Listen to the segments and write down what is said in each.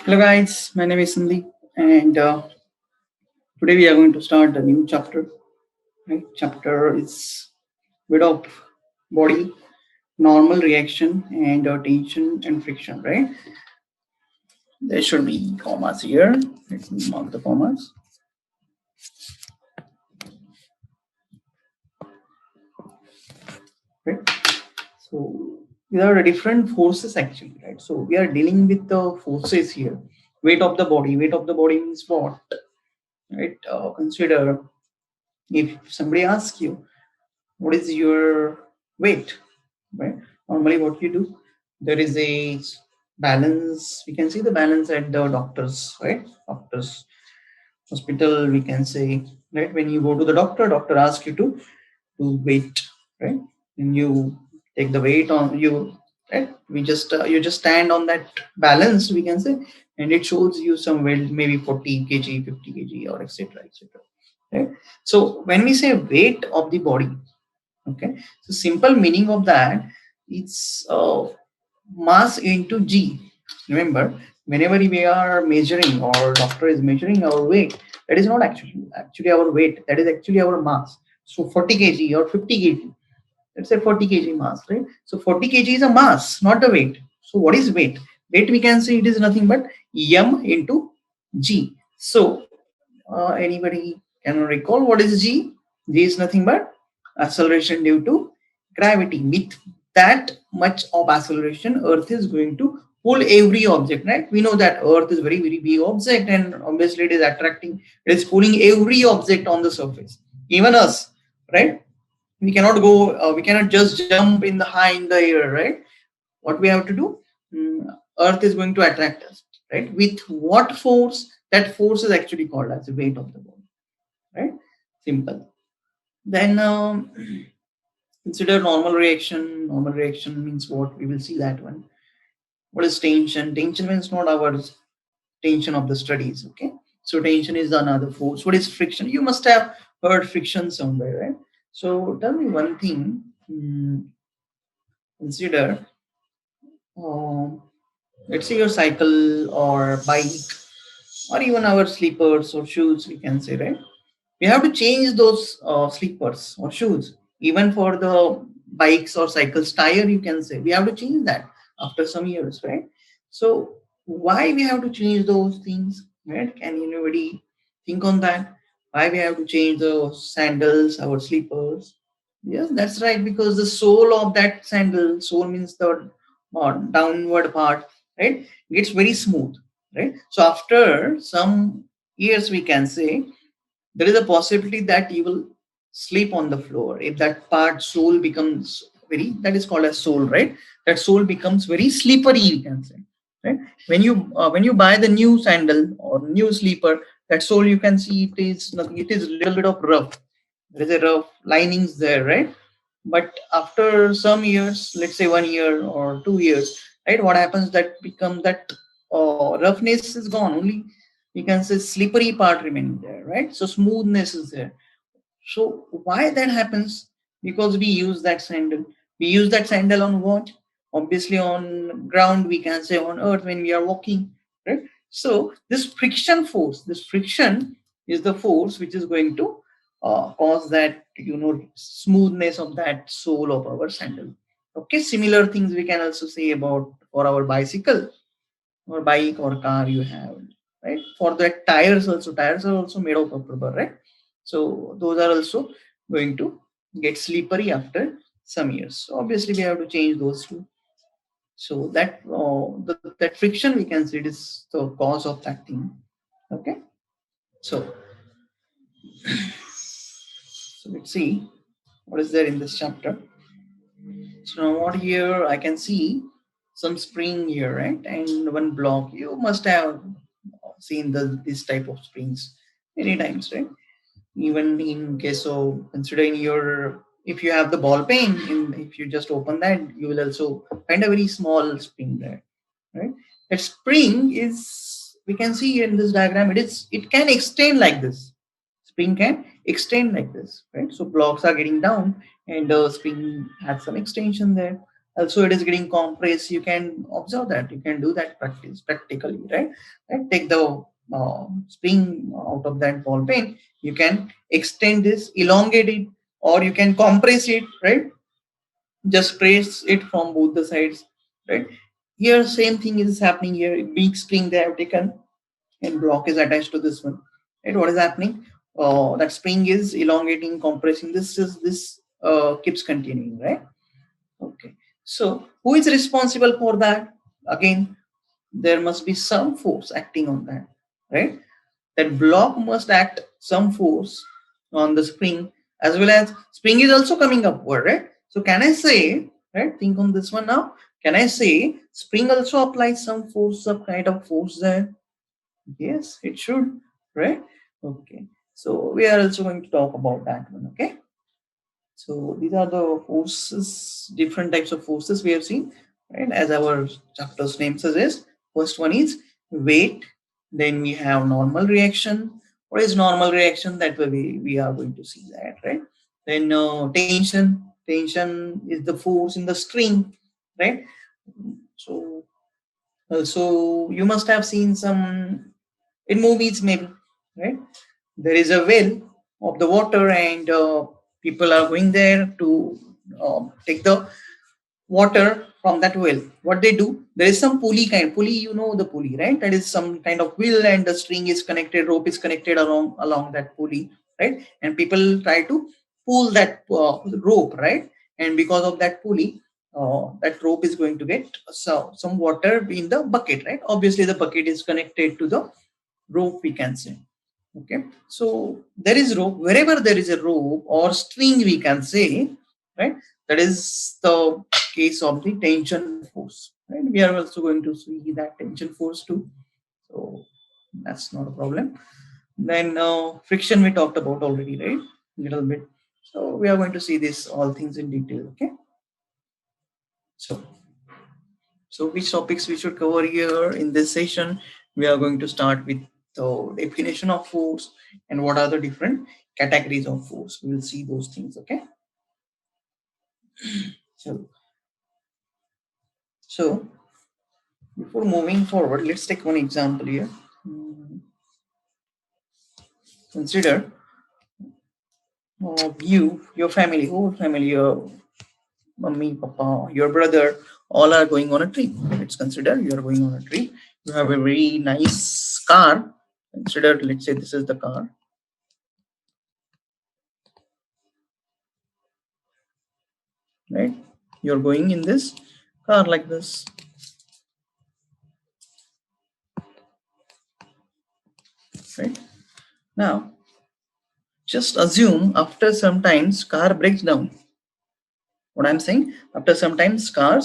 Hello guys, my name is Sandip and today we are going to start a new chapter. Right? Chapter is bit of body, normal reaction and tension and friction, right? There should be commas here. Let me mark the commas. Right? So there are different forces actually, right? So we are dealing with the forces here. Weight of the body. Weight of the body means what? Right? Consider if somebody asks you, what is your weight, right? Normally what you do, there is a balance. We can see the balance at the doctors, right? Doctors hospital, we can say, right? When you go to the doctor asks you to weight, right? And you take the weight on you, right? We just you just stand on that balance, we can say, and it shows you some weight, maybe 40 kg, 50 kg, or etc., etc. Right? So when we say weight of the body, okay, so simple meaning of that, it's mass into G. Remember, whenever we are measuring or doctor is measuring our weight, that is not actually our weight. That is actually our mass. So 40 kg or 50 kg. Let's say 40 kg mass, right? So 40 kg is a mass, not a weight. So what is weight? Weight, we can say it is nothing but M into G. So anybody can recall what is G? G is nothing but acceleration due to gravity. With that much of acceleration, Earth is going to pull every object, right? We know that Earth is very, very big object, and obviously it is attracting, it is pulling every object on the surface, even us, right? We cannot go, we cannot just jump in the high in the air, right? What we have to do? Earth is going to attract us, right? With what force? That force is actually called as the weight of the body, right? Simple. Then consider normal reaction. Normal reaction means what? We will see that one. What is tension? Tension means not our tension of the studies, okay? So tension is another force. What is friction? You must have heard friction somewhere, right? So tell me one thing. Consider, um, let's say your cycle or bike or even our slippers or shoes, we can say, right? We have to change those slippers or shoes. Even for the bikes or cycles tire, you can say we have to change that after some years, right? So why we have to change those things, right? Can anybody think on that? Why we have to change the sandals, our slippers? Yes, that's right, because the sole of that sandal, sole means the downward part, right, gets very smooth, right? So after some years, we can say there is a possibility that you will sleep on the floor if that part sole becomes very, that is called as sole, right? That sole becomes very slippery, you can say, right? When you buy the new sandal or new sleeper, that sole, you can see it is nothing, it is little bit of rough, there is a rough linings there, right? But after some years, let's say 1 year or 2 years, right, what happens, that become that roughness is gone, only you can say slippery part remaining there, right? So smoothness is there. So why that happens? Because we use that sandal. We use that sandal on what? Obviously on ground, we can say on earth when we are walking, right? So this friction force, this friction is the force which is going to cause that, smoothness of that sole of our sandal. Okay, similar things we can also say about for our bicycle or bike or car you have, right? For that tires are also made out of rubber, right? So those are also going to get slippery after some years. So obviously we have to change those two. So that that friction, we can say, it is the cause of that thing. Okay. So let's see what is there in this chapter. So now what here I can see some spring here, right? And one block. You must have seen this type of springs many times, right? Even in case of considering your, if you have the ball pen, if you just open that, you will also find a very small spring there, right? That spring is, we can see in this diagram, it can extend like this. Spring can extend like this, right? So blocks are getting down and the spring has some extension there. Also it is getting compressed. You can observe that, you can do that practically, right? And take the spring out of that ball pen, you can extend this, elongate it, or you can compress it, right? Just press it from both the sides, right? Here same thing is happening here. Big spring they have taken and block is attached to this one, right? What is happening? That spring is elongating, compressing. This keeps continuing, right? Okay. So who is responsible for that? Again, there must be some force acting on that, right? That block must act some force on the spring, as well as spring is also coming upward, right? So can I say, right? Think on this one now. Can I say spring also applies some force, some kind of force there? Yes, it should, right? Okay. So we are also going to talk about that one, okay? So these are the forces, different types of forces we have seen, right? As our chapter's name suggests, first one is weight. Then we have normal reaction. What is normal reaction? That way we are going to see that, right? Then tension. Tension is the force in the string, right? So also you must have seen some in movies, maybe, right? There is a well of the water, and people are going there to take the water from that well. What they do, there is some pulley, you know the pulley, right? That is some kind of wheel, and the string is connected, rope is connected along that pulley, right? And people try to pull that rope, right? And because of that pulley, that rope is going to get some water in the bucket, right? Obviously the bucket is connected to the rope, we can say. Okay, so there is rope. Wherever there is a rope or string, we can say, right? That is the case of the tension force, right? We are also going to see that tension force too, so that's not a problem. Then friction we talked about already, right? Little bit. So we are going to see this all things in detail. Okay, so which topics we should cover here in this session? We are going to start with the definition of force and what are the different categories of force. We will see those things. Okay. So, so before moving forward, let's take one example here. Consider your family, whole family, your mummy, papa, your brother, all are going on a trip. Let's consider you are going on a trip. You have a very nice car. Consider, let's say this is the car. Right? You're going in this car like this. Right? Now, just assume after some times car breaks down. What I'm saying, after some times car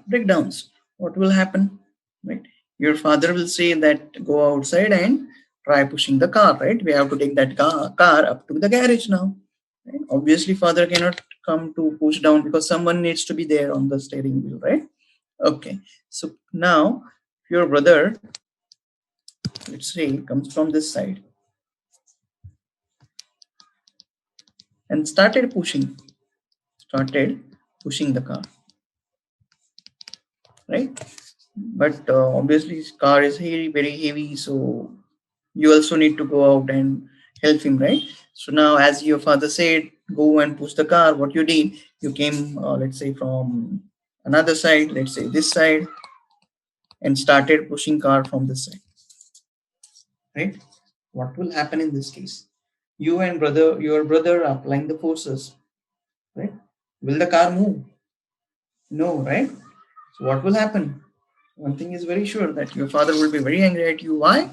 breakdowns. What will happen? Right? Your father will say that go outside and try pushing the car, right? We have to take that car up to the garage now. Right? Obviously, father cannot come to push down because someone needs to be there on the steering wheel, right? Okay. So now your brother, let's say, comes from this side and started pushing the car, right? But obviously his car is very heavy, so you also need to go out and help him, right? So now, as your father said, go and push the car. What you did, you came, let's say, from another side, let's say this side, and started pushing car from this side, right? What will happen in this case? Your brother are applying the forces, right? Will the car move? No, right? So what will happen? One thing is very sure, that your father will be very angry at you. Why?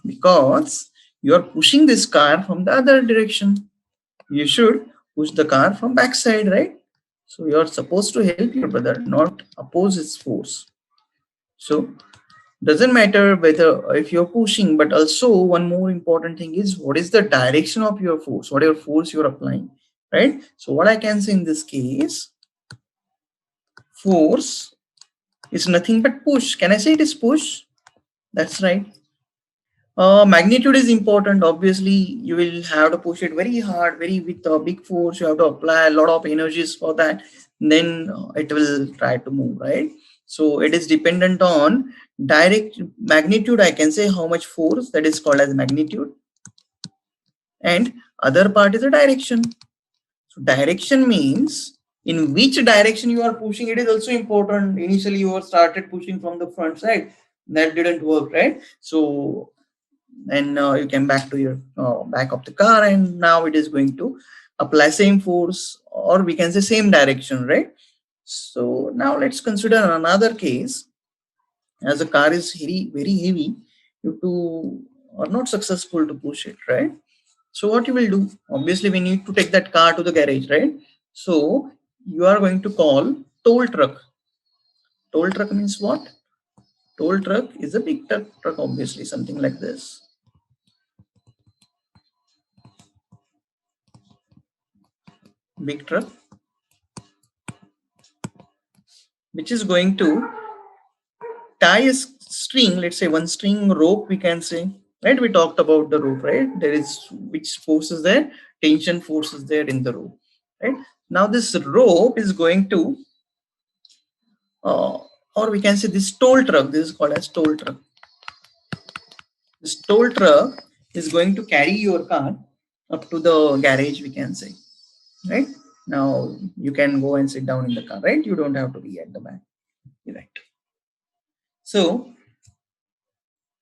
Because you are pushing this car from the other direction. You should push the car from backside, right? So you are supposed to help your brother, not oppose his force. So doesn't matter whether if you're pushing, but also one more important thing is what is the direction of your force, whatever force you're applying, right? So what I can say in this case, force is nothing but push. Can I say it is push? That's right. Magnitude is important. Obviously, you will have to push it very hard, very with a big force. You have to apply a lot of energies for that. Then it will try to move, right? So it is dependent on direct magnitude. I can say how much force, that is called as magnitude, and other part is the direction. So direction means in which direction you are pushing. It is also important. Initially, you were started pushing from the front side. That didn't work, right? So and you came back to your back of the car, and now it is going to apply same force, or we can say same direction, right? So now let's consider another case. As the car is very heavy, you two are not successful to push it, right? So what you will do, obviously we need to take that car to the garage, right? So you are going to call toll truck. Toll truck means what? Toll truck is a big truck, obviously something like this. Big truck, which is going to tie a string, let's say one string rope, we can say, right? We talked about the rope, right? There is which force is there? Tension force is there in the rope, right? Now this rope is going to, or we can say this toll truck, this is called as toll truck. This toll truck is going to carry your car up to the garage, we can say, right? Now you can go and sit down in the car, right? You don't have to be at the back, right? So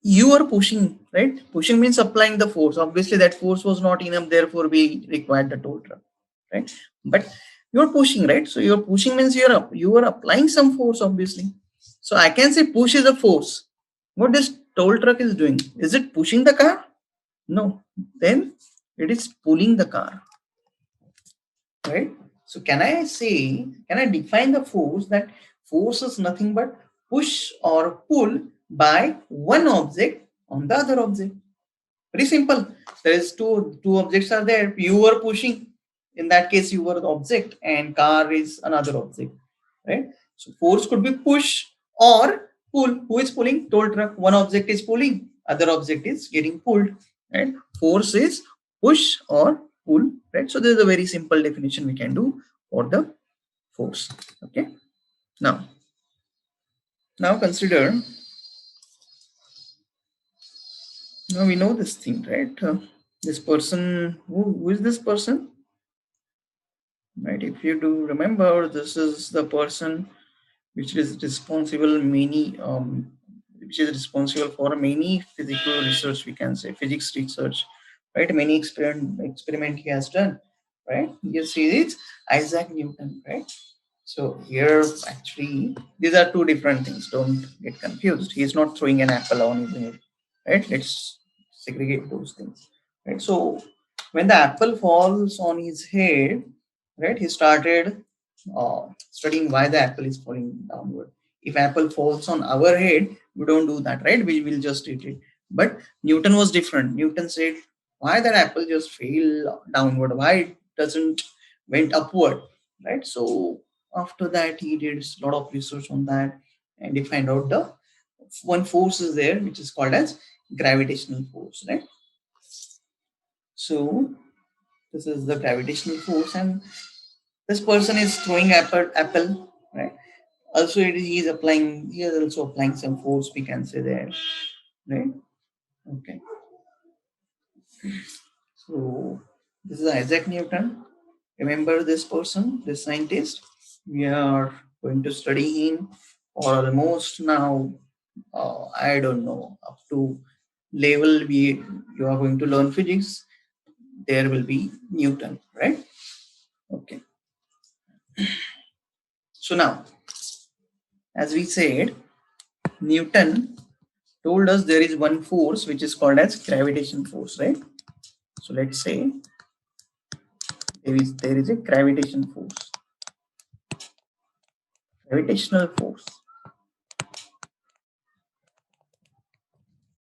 you are pushing, right? Pushing means applying the force. Obviously that force was not enough, therefore we required the toll truck, right? But you're pushing, right? So you're pushing means you are applying some force, obviously. So I can say push is a force. What this toll truck is doing, is it pushing the car? No, then it is pulling the car, right? So can I define the force, that force is nothing but push or pull by one object on the other object. Very simple. There is two objects are there. You were pushing. In that case, you were the object, and car is another object, right? So force could be push or pull. Who is pulling? Toll truck. One object is pulling, other object is getting pulled, right? Force is push or pull, right? So there is a very simple definition we can do for the force. Okay. Now consider. Now we know this thing, right? This person. Who is this person? Right, if you do remember, this is the person which is responsible which is responsible for many physical research, we can say physics research, right? Many experiment he has done, right? You see, it's Isaac Newton, right? So here actually these are two different things, don't get confused. He is not throwing an apple on his head, right? Let's segregate those things, right? So when the apple falls on his head, right, he started studying why the apple is falling downward. If apple falls on our head, we don't do that, right? We will just eat it. But Newton was different. Newton said, why that apple just fell downward? Why it doesn't went upward, right? So after that, he did a lot of research on that, and he found out the one force is there, which is called as gravitational force, right? So this is the gravitational force, and this person is throwing apple, right? Also, he is also applying some force, we can say there, right? Okay. So this is Isaac Newton. Remember this person, this scientist. We are going to study him for almost now. I don't know, up to level you are going to learn physics. There will be Newton, right? Okay. So now, as we said, Newton told us there is one force which is called as gravitation force, right? So let's say there is a gravitation force, gravitational force.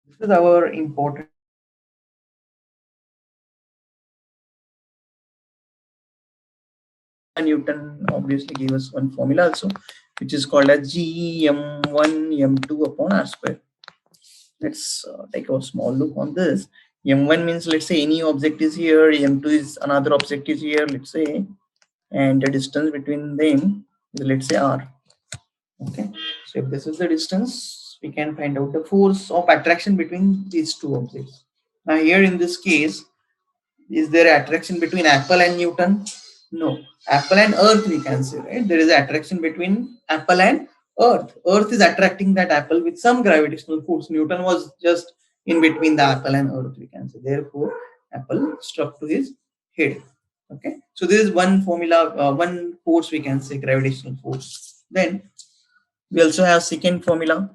This is our important. Newton obviously gave us one formula also, which is called as G m1 m2 upon r square. Let's take a small look on this. M1 means, let's say, any object is here, M2 is another object is here, let's say, and the distance between them is, let's say, R. Okay, so if this is the distance, we can find out the force of attraction between these two objects. Now here in this case, is there attraction between Apple and Newton? No. Apple and Earth, we can say, right? There is attraction between Apple and Earth. Earth is attracting that Apple with some gravitational force. Newton was just in between the Apple and Earth, we can say. Therefore, Apple struck to his head. Okay. So this is one formula, one force we can say, gravitational force. Then we also have second formula.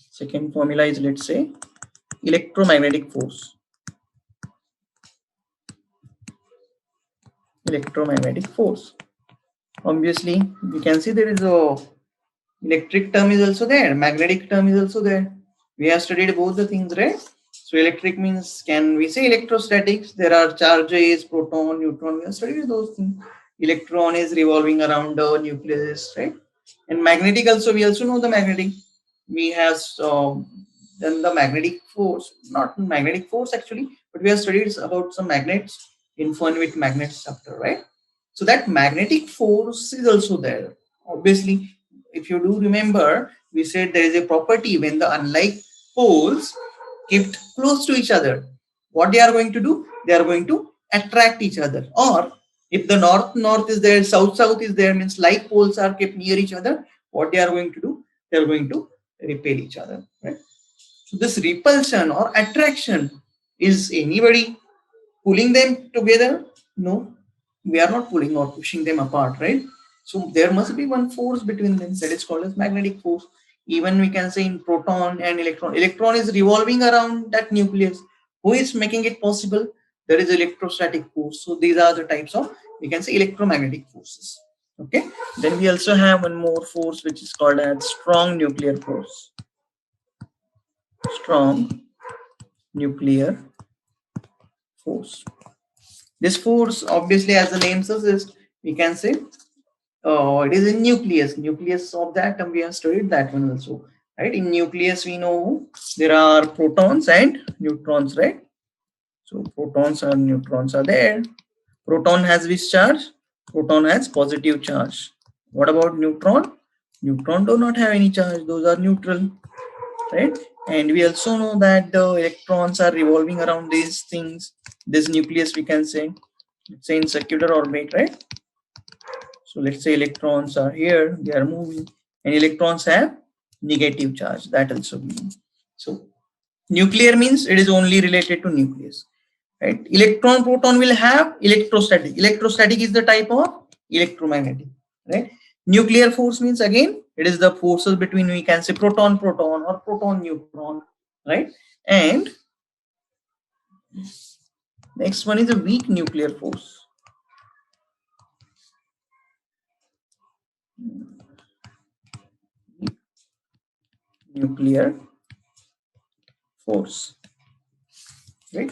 Second formula is, let's say, electromagnetic force. Electromagnetic force. Obviously, we can see there is a electric term is also there, magnetic term is also there. We have studied both the things, right? So electric means, can we say electrostatics? There are charges, proton, neutron. We have studied those things. Electron is revolving around the nucleus, right? And magnetic also, we also know the magnetic. We have done the magnetic force, not magnetic force actually, but we have studied about some magnets in fun with magnets chapter, right? So that magnetic force is also there. Obviously, if you do remember, we said there is a property when the unlike poles kept close to each other. What they are going to do? They are going to attract each other. Or if the north is there, south is there, means like poles are kept near each other, what they are going to do? They are going to repel each other. Right? So this repulsion or attraction, is anybody pulling them together? No, we are not pulling or pushing them apart, right? So there must be one force between them that is called as magnetic force. Even we can say in proton and electron. Electron is revolving around that nucleus. Who is making it possible? There is electrostatic force. So these are the types of, we can say, electromagnetic forces. Okay. Then we also have one more force which is called as strong nuclear force. Strong nuclear force. This force, obviously, as the name suggests, we can say it is in nucleus of the atom. We have studied that one also, right? In nucleus, we know there are protons and neutrons, right? So protons and neutrons are there. Proton has which charge? Proton has positive charge. What about neutron? Neutron do not have any charge. Those are neutral, right? And we also know that the electrons are revolving around these things. This nucleus, we can say, let's say in circular orbit, right? So let's say electrons are here, they are moving, and electrons have negative charge. That also means. So nuclear means it is only related to nucleus, right? Electron proton will have electrostatic. Electrostatic is the type of electromagnetic, right? Nuclear force means, again, it is the forces between, we can say, proton proton or proton neutron, right? And next one is a weak nuclear force. Nuclear force, right?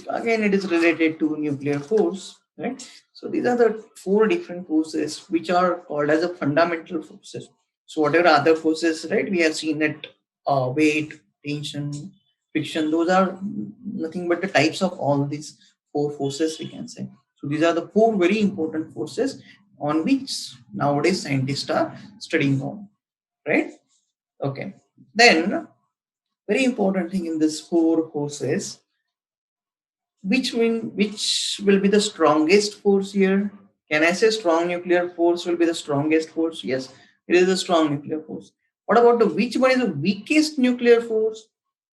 Again, it is related to nuclear force, right? So these are the four different forces which are called as a fundamental forces. So whatever other forces, right, we have seen that weight, tension, friction, those are nothing but the types of all these four forces, we can say. So these are the four very important forces on which nowadays scientists are studying on, right? Okay. Then very important thing in this four forces, which will be the strongest force here? Can I say strong nuclear force will be the strongest force? Yes, it is a strong nuclear force. What about the which one is the weakest nuclear force?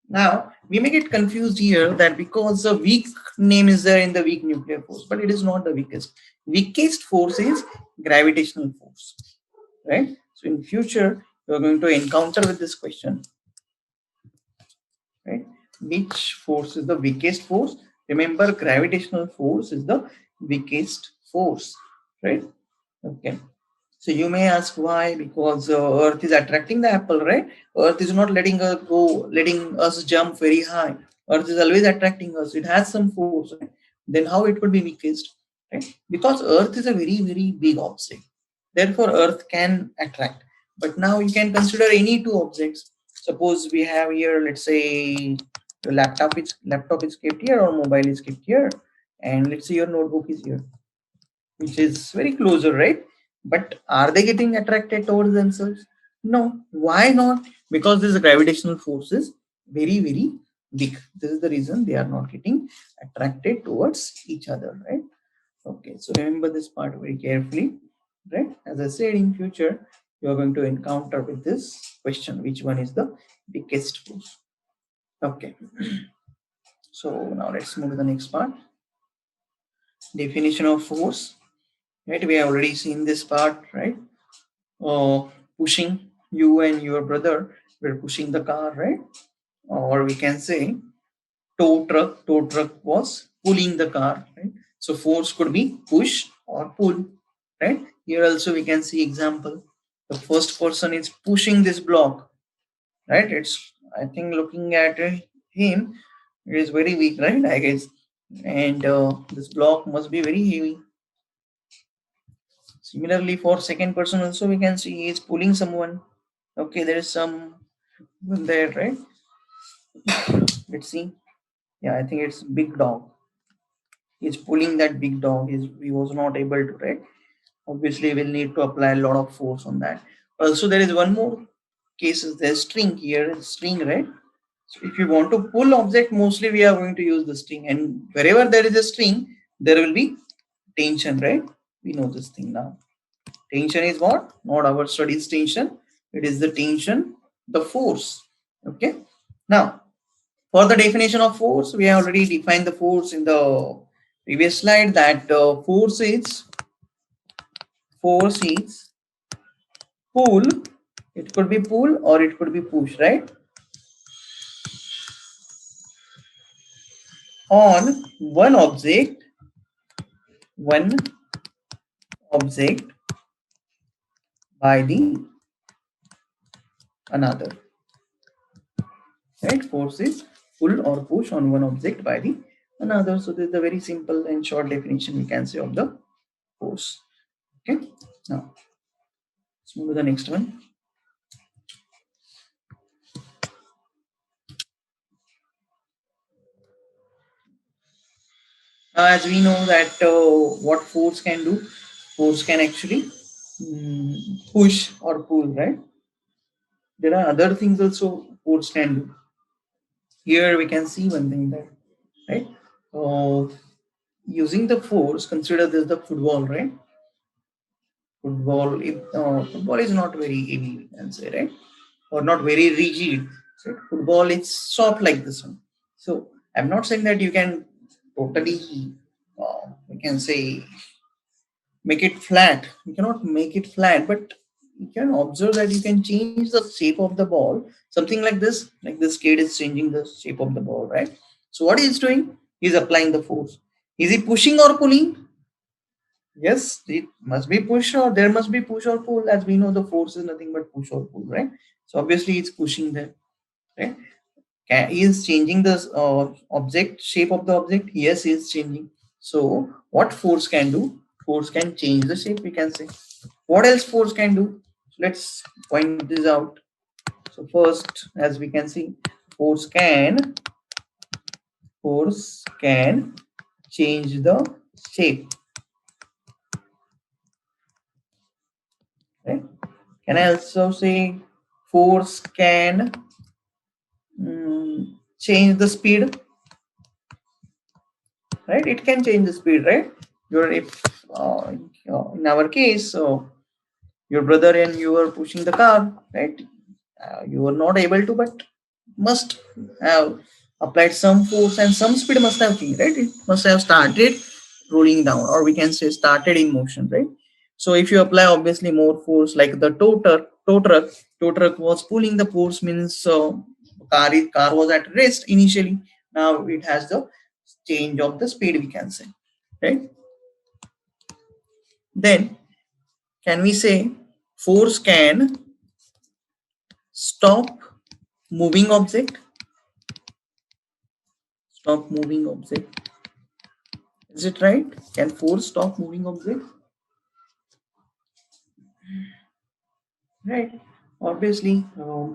Now we may get confused here that because the weak name is there in the weak nuclear force, but it is not the weakest. Weakest force is gravitational force, right? So in future you are going to encounter with this question, right? Which force is the weakest force? Remember, gravitational force is the weakest force, right? Okay. So you may ask why? Because Earth is attracting the apple, right? Earth is not letting us go, letting us jump very high. Earth is always attracting us. It has some force, right? Then how it could be weakest, right? Because Earth is a very, very big object. Therefore, Earth can attract. But now you can consider any two objects. Suppose we have here, let's say your laptop is kept here, or mobile is kept here, and let's say your notebook is here, which is very closer, right? But are they getting attracted towards themselves? No. Why not? Because this gravitational force is very, very weak. This is the reason they are not getting attracted towards each other, right? Okay, so remember this part very carefully, right? As I said, in future, you are going to encounter with this question, which one is the biggest force? Okay. So now let's move to the next part. Definition of force, right? We have already seen this part, right? Pushing, you and your brother were pushing the car, right? Or we can say tow truck was pulling the car, right? So force could be push or pull, right? Here also we can see example. The first person is pushing this block, right? It's, I think, looking at him, it is very weak, right? I guess. And this block must be very heavy. Similarly, for second person also we can see he is pulling someone. Okay, there is some one there, right? Let's see. Yeah, I think it's big dog. He's pulling that big dog. He was not able to, right? Obviously, we'll need to apply a lot of force on that. Also, there is one more case. Is there's string here, string, right? So if you want to pull object, mostly we are going to use the string. And wherever there is a string, there will be tension, right? We know this thing now. Tension is what? Not our studies tension. It is the tension, the force. Okay. Now, for the definition of force, we have already defined the force in the previous slide, that force is pull. It could be pull or it could be push, right? On one object by the another, right? Force is pull or push on one object by the another. So this is a very simple and short definition we can say of the force. Okay. Now let's move to the next one. As we know that what force can do, force can actually push or pull, right? There are other things also force can do. Here we can see one thing there, right? Using the force, consider this the football, right? Football is not very heavy, we can say, right? Or not very rigid. So football is soft like this one. So I'm not saying that you can totally, we can say, make it flat. You cannot make it flat, but you can observe that you can change the shape of the ball. Something like this. Like this kid is changing the shape of the ball, right? So what he is doing? He's applying the force. Is he pushing or pulling? Yes, it must be push, or there must be push or pull. As we know, the force is nothing but push or pull, right? So obviously it's pushing there, right? He is changing the object shape of the object. Yes, he is changing. So what force can do? Force can change the shape, we can say. What else force can do? Let's point this out. So first, as we can see, force can change the shape. Right? Can I also say force can change the speed? Right? It can change the speed, right? If in our case, so your brother and you are pushing the car, right? You were not able to, but must have applied some force and some speed must have changed, right? It must have started rolling down, or we can say started in motion, right? So if you apply obviously more force, like the tow truck was pulling the force, means car was at rest initially. Now it has the change of the speed, we can say, right? Then can we say force can stop moving object? Stop moving object. Is it right? Can force stop moving object? right? Obviously,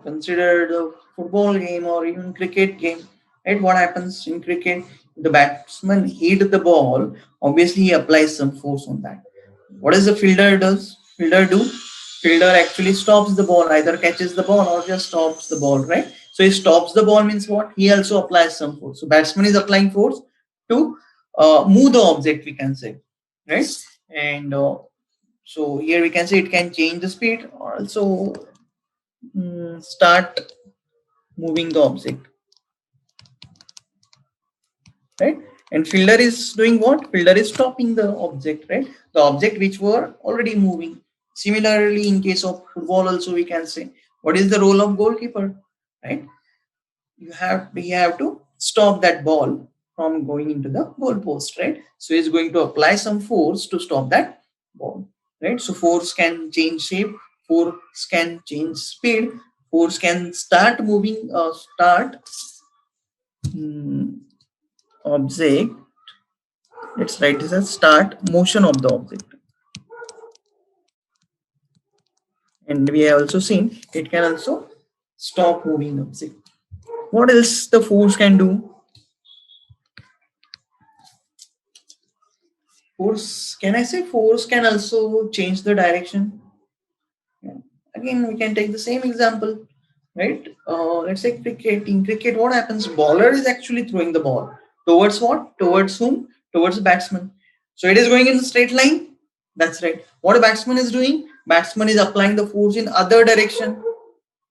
consider the football game or even cricket game, right? What happens in cricket? The batsman hit the ball. Obviously, he applies some force on that. What does the fielder does? Fielder do? Fielder actually stops the ball, either catches the ball or just stops the ball, right? So he stops the ball means what? He also applies some force. So batsman is applying force to move the object, we can say, right? And so here we can say it can change the speed or also start moving the object, right? And fielder is doing what? Fielder is stopping the object, right? The object which were already moving. Similarly, in case of football also we can say, what is the role of goalkeeper, right? We have to stop that ball from going into the goal post, right? So he's going to apply some force to stop that ball, right? So force can change shape, force can change speed, force can start moving, start object. Let's write this as start motion of the object. And we have also seen it can also stop moving the object. What else the force can do? Force, can I say force can also change the direction? Yeah. Again, we can take the same example, right? Let's say cricket. In cricket, what happens? Bowler is actually throwing the ball towards what? Towards whom? Towards the batsman. So it is going in a straight line. That's right. What a batsman is doing? Batsman is applying the force in other direction,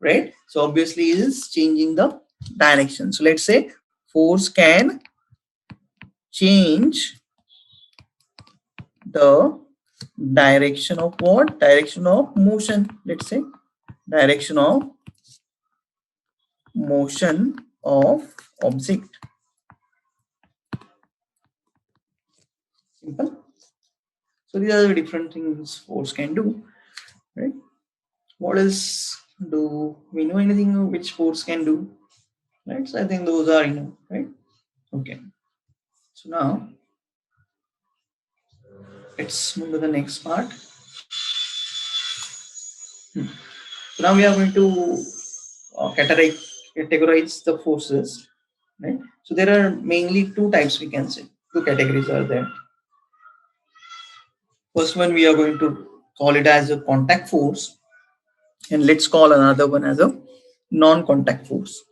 right? So obviously, it is changing the direction. So let's say force can change the direction of what? Direction of motion. Let's say direction of motion of object. Simple. So these are the different things force can do, right? What else do we know anything which force can do? Right. So I think those are enough, right? Okay. So now let's move to the next part. So now we are going to categorize the forces, right? So there are mainly two types, we can say. Two categories are there. First one we are going to call it as a contact force, and let's call another one as a non-contact force.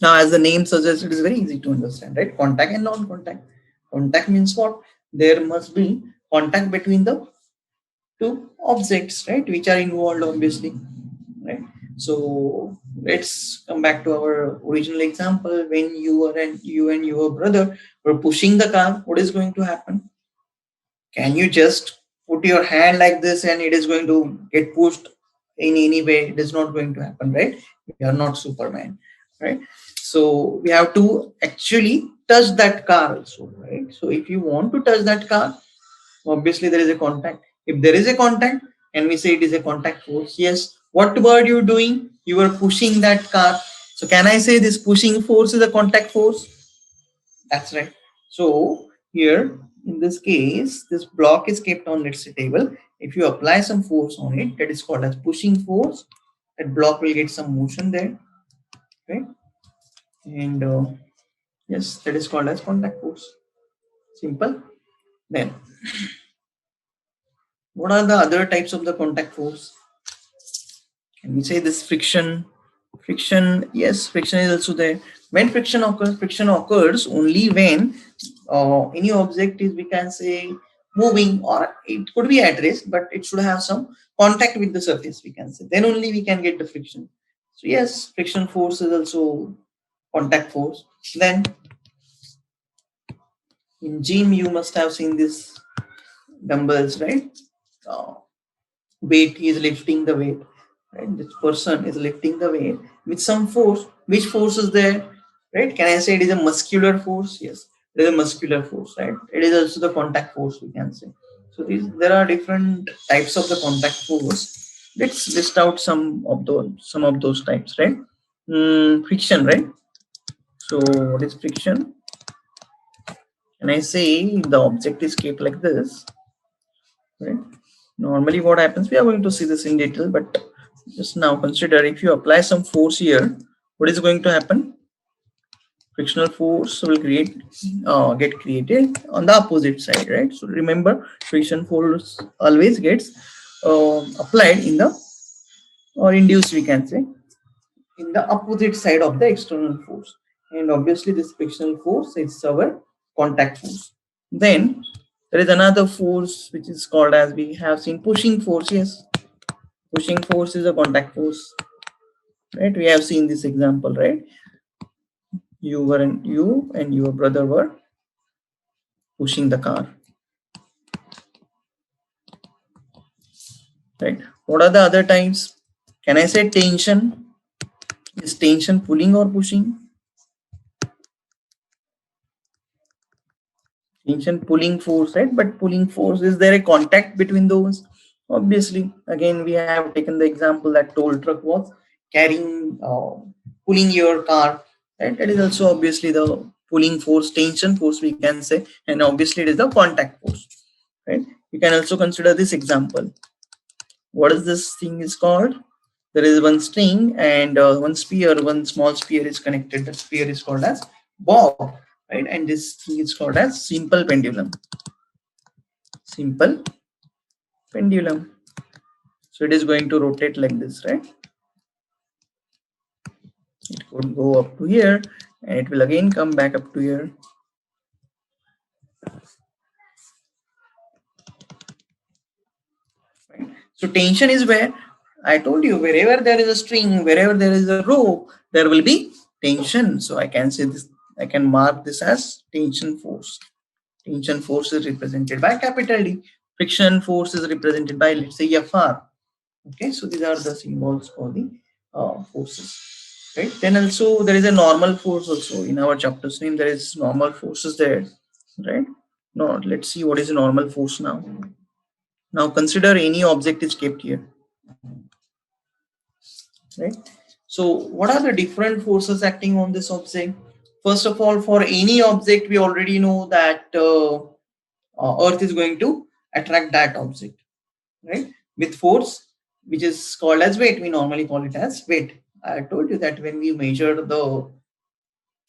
Now, as the name suggests, it is very easy to understand, right? Contact and non-contact. Contact means what? There must be contact between the two objects, right? Which are involved, obviously, right? So let's come back to our original example. When you and your brother were pushing the car, what is going to happen? Can you just put your hand like this and it is going to get pushed in any way? It is not going to happen, right? We are not Superman, right? So we have to actually touch that car also, right? So if you want to touch that car, obviously there is a contact. If there is a contact and we say it is a contact force, yes, what were you doing? You were pushing that car. So can I say this pushing force is a contact force? That's right. So here in this case, this block is kept on, let's say, table. If you apply some force on it, that is called as pushing force. That block will get some motion there, right? And yes, that is called as contact force. Simple. Then, what are the other types of the contact force? Can we say this friction? Friction, yes, friction is also there. When friction occurs only when any object is, we can say, moving, or it could be at rest, but it should have some contact with the surface, we can say. Then only we can get the friction. So yes, friction force is also contact force. Then in gym, you must have seen this dumbbells, right? Uh, Weight, he is lifting the weight, right? This person is lifting the weight with some force. Which force is there, right? Can I say it is a muscular force? Yes, it is a muscular force, right? It is also the contact force, we can say. So there are different types of the contact force. Let's list out some of those types, right? Friction, right? So what is friction? Can I say the object is kept like this, right? Normally what happens, we are going to see this in detail, but just now consider if you apply some force here, what is going to happen? Frictional force will get created on the opposite side, right? So remember, friction force always gets applied in the, or induced we can say, in the opposite side of the external force, and obviously this frictional force is our contact force. Then there is another force which is called, as we have seen, pushing force. Yes, pushing force is a contact force, right? We have seen this example, right? You and your brother were pushing the car, right? What are the other types? Can I say tension? Is tension pulling or pushing? Tension pulling force, right? But pulling force, is there a contact between those? Obviously, again we have taken the example that toll truck was carrying, pulling your car, right? That is also obviously the pulling force, tension force we can say, and obviously it is the contact force, right? You can also consider this example. What is this thing is called? There is one string and one sphere, one small sphere is connected. The sphere is called as bob, right? And this thing is called as simple pendulum. Simple pendulum. So it is going to rotate like this, right? It could go up to here and it will again come back up to here. Right? So tension is where I told you, wherever there is a string, wherever there is a rope, there will be tension. So I can say this, I can mark this as tension force. Tension force is represented by capital D. Friction force is represented by, let's say, Fr. Okay, so these are the symbols for the forces, right? Then also there is a normal force also in our chapter's name. There is normal forces there, right? No, let's see what is a normal force now. Now consider any object is kept here, right? So what are the different forces acting on this object? First of all, for any object, we already know that Earth is going to attract that object, right? With force, which is called as weight. We normally call it as weight. I told you that when we measure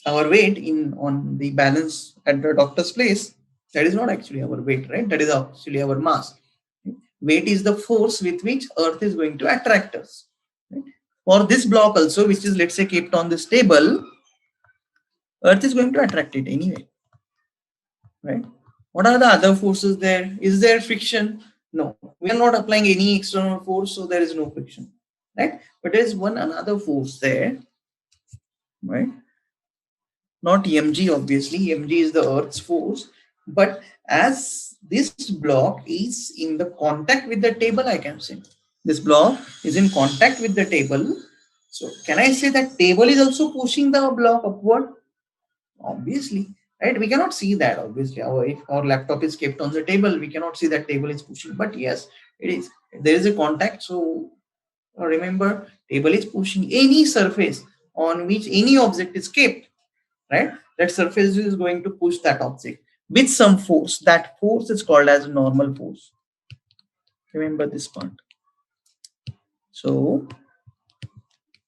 our weight in on the balance at the doctor's place, that is not actually our weight, right? That is actually our mass. Weight is the force with which Earth is going to attract us. Right? For this block also, which is, let's say, kept on this table, Earth is going to attract it anyway, right? What are the other forces there? Is there friction? No, we are not applying any external force, so there is no friction, right? But there is one another force there, right? Not mg, obviously. Mg is the Earth's force, but as this block is in the contact with the table, I can say this block is in contact with the table. So can I say that table is also pushing the block upward? Obviously, right? We cannot see that. Obviously, if our laptop is kept on the table, we cannot see that table is pushing. But yes, it is. There is a contact. So remember, table is pushing any surface on which any object is kept, right? That surface is going to push that object with some force. That force is called as normal force. Remember this part. So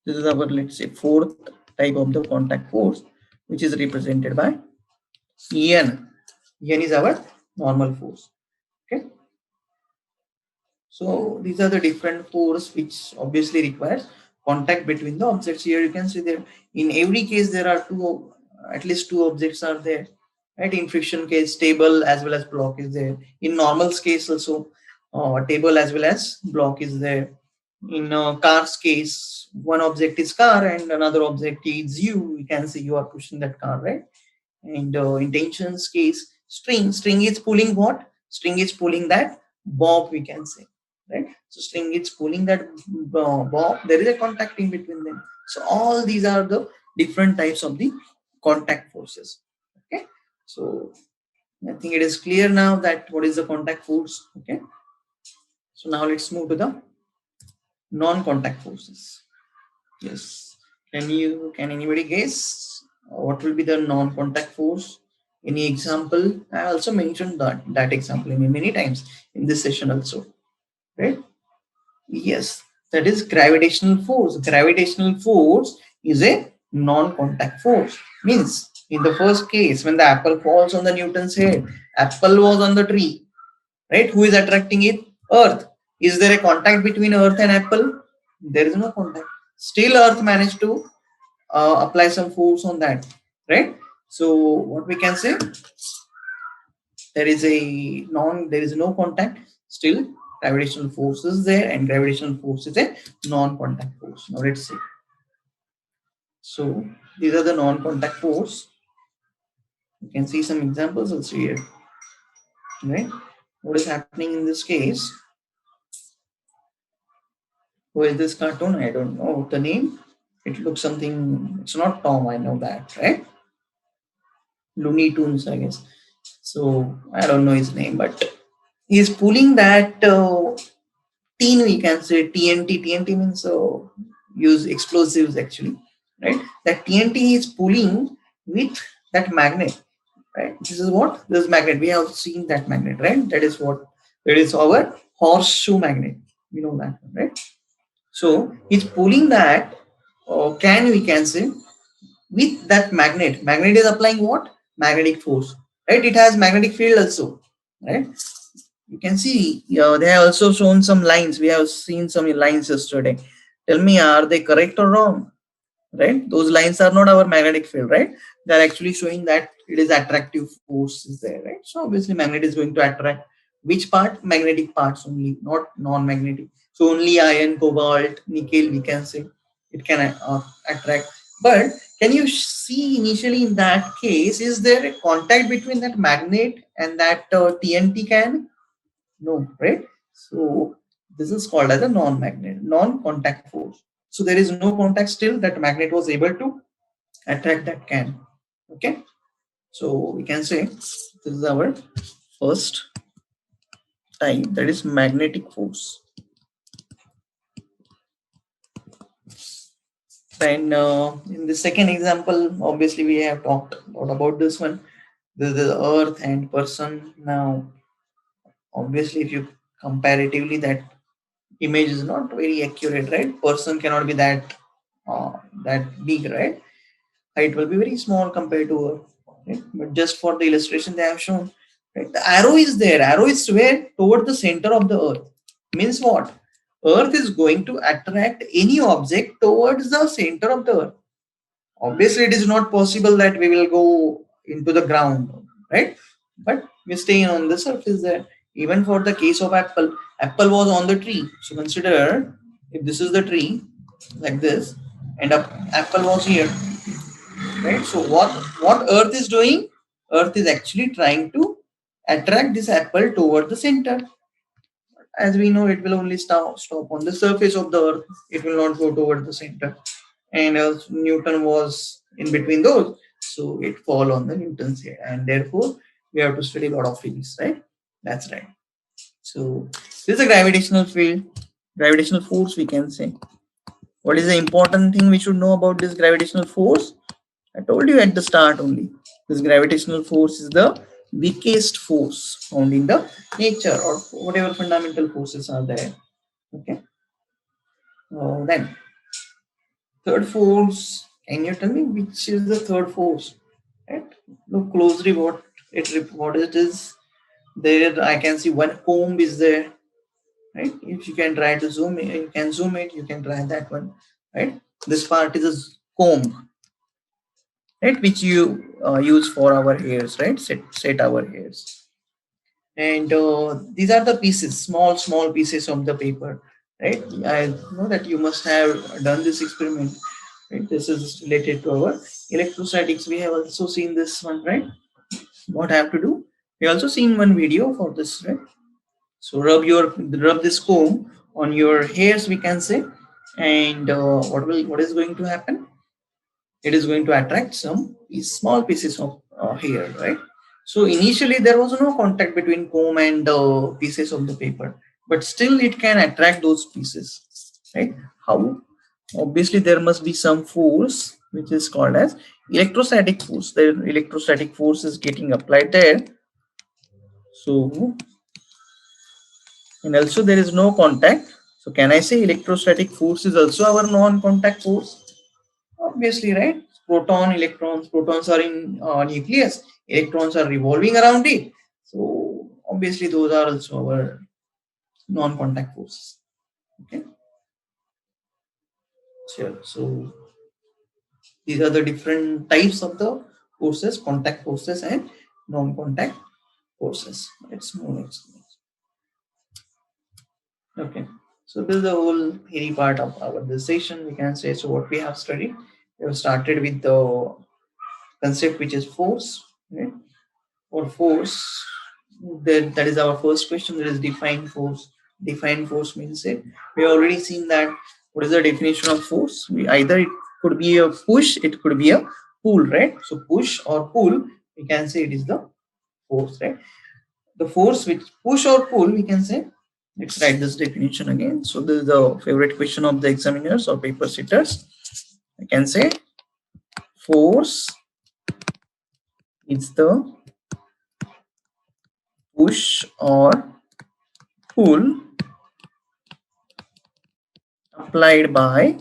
this is our, let's say, fourth type of the contact force, which is represented by N. N is our normal force. Okay. So these are the different force which obviously requires contact between the objects. Here you can see that in every case there are at least two objects are there, right? In friction case, table as well as block is there. In normal case also, table as well as block is there. In car's case, one object is car and another object is you. You can see you are pushing that car, right? And in tension's case, string is pulling what? String is pulling that bob, we can say, right? So string is pulling that bob. There is a contact in between them. So all these are the different types of the contact forces. Okay, so I think it is clear now that what is the contact force. Okay, so now let's move to the non-contact forces. Yes, can anybody guess what will be the non-contact force? Any example? I also mentioned that example many times in this session also. right? Yes, that is gravitational force. Gravitational force is a non-contact force. Means in the first case, when the apple falls on the Newton's head, apple was on the tree, right? Who is attracting it? Earth. Is there a contact between earth and apple? There is no contact. Still earth managed to apply some force on that, right? So what we can say, there is no contact, still gravitational force is there, and gravitational force is a non-contact force. Now let's see. So these are the non-contact force. You can see some examples also here, right? What is happening in this case? Who is this cartoon? I don't know the name. It looks something, it's not Tom, I know that, right? Looney Tunes, I guess. So I don't know his name, but he's pulling that tin, we can say TNT. TNT means use explosives actually, right? That TNT is pulling with that magnet, right? This is what this magnet. We have seen that magnet, right? That is our horseshoe magnet. We know that, right? So it's pulling that we can say with that magnet. Magnet is applying what? Magnetic force, right? It has magnetic field also, right? You can see they have also shown some lines. We have seen some lines yesterday. Tell me, are they correct or wrong? Right? Those lines are not our magnetic field, right? They are actually showing that it is attractive force is there, right? So obviously magnet is going to attract which part? Magnetic parts only, not non-magnetic. So only iron, cobalt, nickel, we can say it can attract. But can you see initially in that case, is there a contact between that magnet and that TNT can? No, right? So this is called as a non-magnet, non-contact force. So there is no contact, still that magnet was able to attract that can. Okay. So we can say this is our first type, that is magnetic force. And in the second example, obviously we have talked a lot about this one. This is the earth and person. Now, obviously, if you comparatively that image is not very accurate, right? Person cannot be that big, right? Height will be very small compared to Earth. Right? But just for the illustration they have shown, right? The arrow is there. Arrow is where? Toward the center of the Earth. Means what? Earth is going to attract any object towards the center of the Earth. Obviously, it is not possible that we will go into the ground, right? But we're staying on the surface there. Even for the case of apple, apple was on the tree. So consider if this is the tree, like this, and apple was here, right? So what Earth is doing? Earth is actually trying to attract this apple toward the center. As we know, it will only stop on the surface of the Earth. It will not go toward the center. And as Newton was in between those, so it fall on the Newton's head, and therefore we have to study a lot of physics, right? That's right. So this is a gravitational field, gravitational force, we can say. What is the important thing we should know about this gravitational force? I told you at the start only. This gravitational force is the weakest force found in the nature, or whatever fundamental forces are there. Okay. Then third force. Can you tell me which is the third force? Right. Look closely what it is. There I can see one comb is there. Right. If you can try to zoom it, you can zoom it. You can try that one. Right. This part is a comb, right, which you use for our hairs, right? Set our hairs. And these are the pieces, small pieces of the paper, right? I know that you must have done this experiment, right? This is related to our electrostatics. We have also seen this one, right? What I have to do? We also seen one video for this, right? So rub this comb on your hairs, we can say, and what is going to happen? It is going to attract some small pieces of hair, right? So initially there was no contact between comb and pieces of the paper, but still it can attract those pieces, right? How? Obviously there must be some force which is called as electrostatic force. The electrostatic force is getting applied there. So and also there is no contact. So can I say electrostatic force is also our non-contact force? Obviously, right? Protons are in nucleus, electrons are revolving around it. So obviously those are also our non-contact forces. Okay. Sure. So these are the different types of the forces: contact forces and non-contact forces. Let's move next. Okay. So this is the whole theory part of our this session, we can say. So what we have studied, we have started with the concept which is force, right? Or force, that is our first question. That is define force. Define force means it. We have already seen that. What is the definition of force? Either it could be a push, it could be a pull, right? So push or pull, we can say it is the force, right? The force which push or pull, we can say. Let's write this definition again. So this is the favorite question of the examiners or paper sitters. I can say force is the push or pull applied by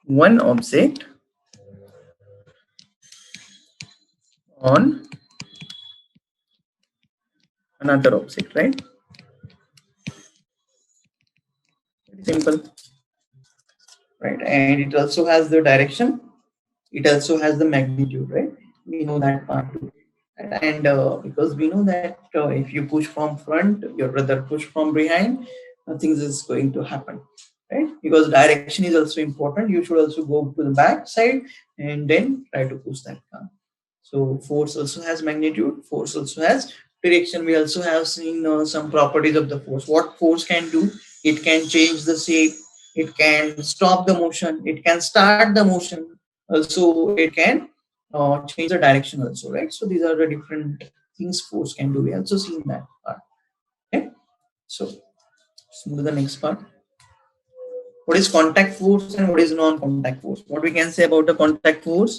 one object on another object, right? Simple, right? And it also has the direction. It also has the magnitude, right? We know that part too. And because we know that if you push from front, your brother push from behind, nothing is going to happen, right? Because direction is also important. You should also go to the back side and then try to push that car. So force also has magnitude. Force also has direction. We also have seen some properties of the force. What force can do? It can change the shape. It can stop the motion. It can start the motion. Also, it can change the direction also, right? So these are the different things force can do. We also seen that part. Okay. So let's move to the next part. What is contact force and what is non-contact force? What we can say about the contact force?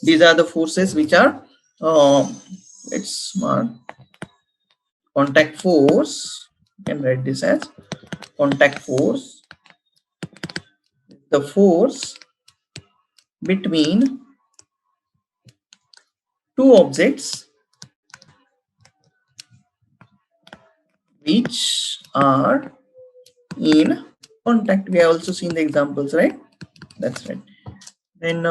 These are the forces which are let's mark contact force. You can write this as contact force. The force between two objects which are in contact. We have also seen the examples, right? That's right. Then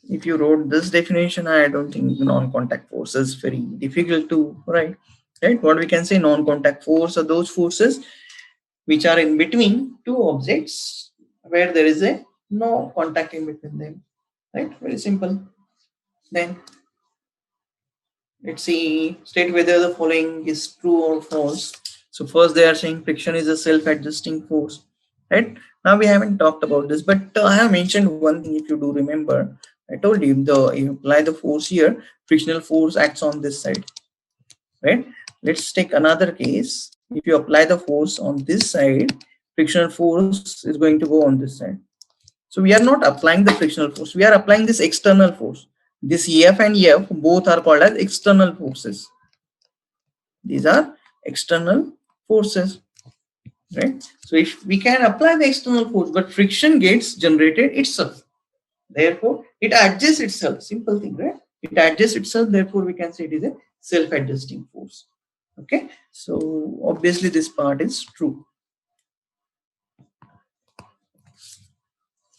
if you wrote this definition, I don't think non-contact force is very difficult to write, right? What we can say, non-contact force are those forces which are in between two objects where there is a no contact in between them, right? Very simple. Then let's see, state whether the following is true or false. So first they are saying friction is a self-adjusting force, right? Now we haven't talked about this, but I have mentioned one thing. If you do remember, I told you you apply the force here, frictional force acts on this side, right? Let's take another case. If you apply the force on this side, frictional force is going to go on this side. So we are not applying the frictional force. We are applying this external force. This EF and EF both are called as external forces. These are external forces, right? So if we can apply the external force, but friction gets generated itself. Therefore, it adjusts itself. Simple thing, right? It adjusts itself. Therefore, we can say it is a self-adjusting force. Okay. So obviously, this part is true.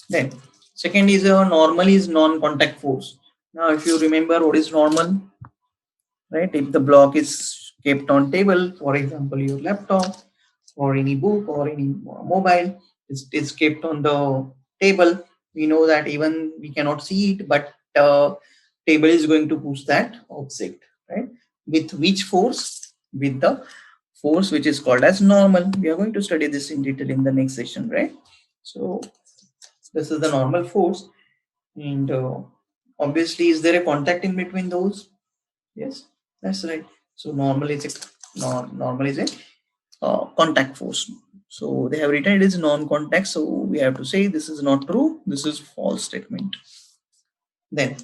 Then second is a normal is non-contact force. Now, if you remember what is normal, right? If the block is kept on table, for example, your laptop or any book or any mobile is kept on the table, we know that even we cannot see it, but table is going to push that object, right? With which force? With the force which is called as normal. We are going to study this in detail in the next session, right? So this is the normal force, and obviously, is there a contact in between those? Yes, that's right. So normal is a contact force. So they have written it is non-contact. So we have to say this is not true. This is false statement. Then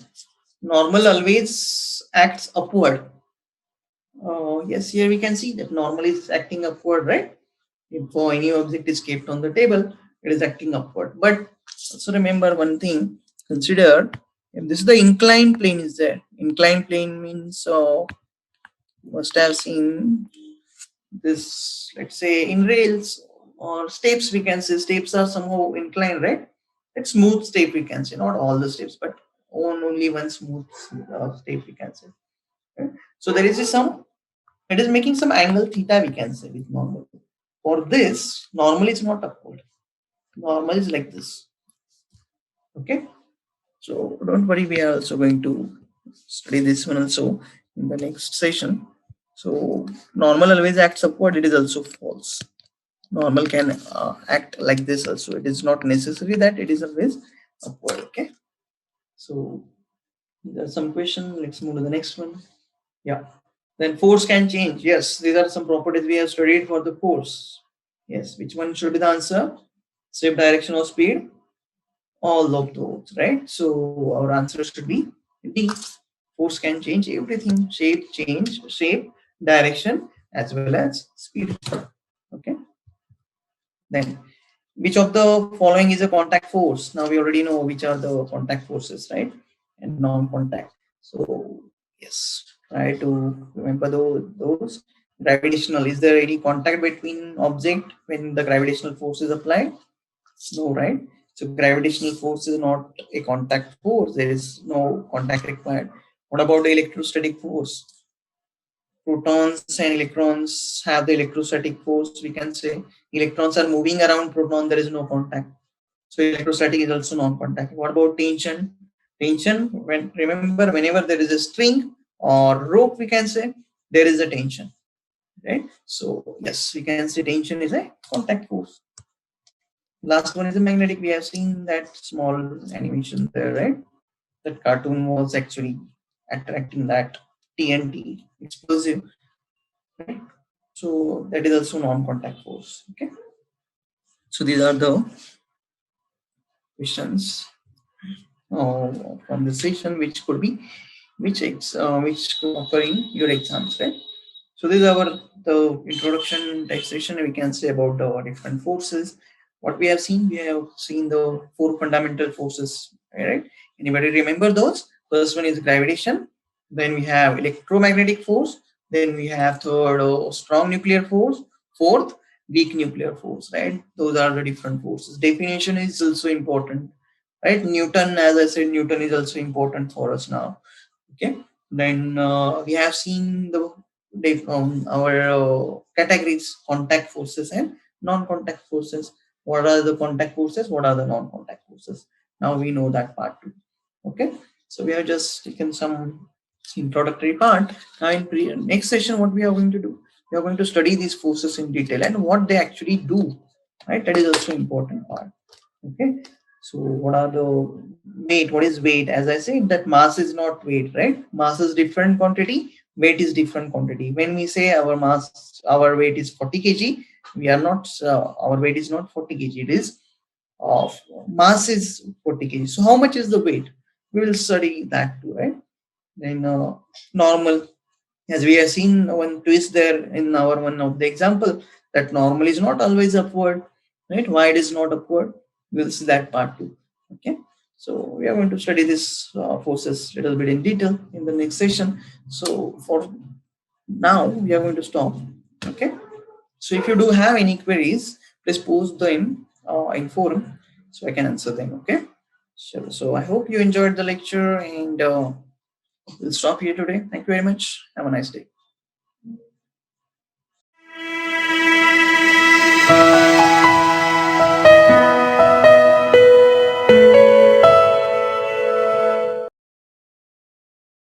normal always acts upward. Yes, here we can see that normally it's acting upward, right? If any object is kept on the table, it is acting upward. But also remember one thing, consider if this is the inclined plane is there. Inclined plane means must have seen this, let's say in rails or steps, we can say steps are somehow inclined, right? It's smooth step we can say, not all the steps, but only one smooth step we can say. Right? So there is some, it is making some angle theta we can say with normal. For this, normal is not upward. Normal is like this. Okay. So don't worry, we are also going to study this one also in the next session. So normal always acts upward, it is also false. Normal can act like this also. It is not necessary that it is always upward. Okay. So there's some question. Let's move to the next one. Yeah. Then force can change. Yes, these are some properties we have studied for the force. Yes, which one should be the answer? Shape, direction, or speed? All of those, right? So our answer should be D. Force can change everything. Shape, direction, as well as speed. Okay. Then which of the following is a contact force? Now we already know which are the contact forces, right? And non-contact. So yes, try to remember those. Gravitational, is there any contact between object when the gravitational force is applied? No, right? So gravitational force is not a contact force. There is no contact required. What about the electrostatic force? Protons and electrons have the electrostatic force. We can say electrons are moving around proton. There is no contact. So electrostatic is also non-contact. What about tension? Tension, when remember, whenever there is a string or rope, we can say there is a tension, right? So yes, we can say tension is a contact force. Last one is a magnetic. We have seen that small animation there, right? That cartoon was actually attracting that TNT explosive, right? So that is also non-contact force. Okay. So these are the questions from the session which could be which could occur in your exams, right? So this is our the introduction type session. We can say about the different forces. What we have seen the four fundamental forces, right? Anybody remember those? First one is gravitation. Then we have electromagnetic force. Then we have third strong nuclear force. Fourth, weak nuclear force, right? Those are the different forces. Definition is also important, right? Newton, as I said, Newton is also important for us now. Okay. Then we have seen the our categories: contact forces and non-contact forces. What are the contact forces? What are the non-contact forces? Now we know that part too. Okay. So we have just taken some introductory part. Now in next session, what we are going to do? We are going to study these forces in detail and what they actually do. Right. That is also important part. Okay. So what are the weight? What is weight? As I said, that mass is not weight, right? Mass is different quantity, weight is different quantity. When we say our mass, our weight is 40 kg, we are not, our weight is not 40 kg, it is of mass is 40 kg. So how much is the weight? We will study that too, right? Then normal, as we have seen one twist there in our one of the example, that normal is not always upward, right? Why it is not upward? We'll see that part too. Okay. So we are going to study this forces a little bit in detail in the next session. So for now, we are going to stop. Okay. So if you do have any queries, please post them in forum so I can answer them. Okay. So I hope you enjoyed the lecture and we'll stop here today. Thank you very much. Have a nice day.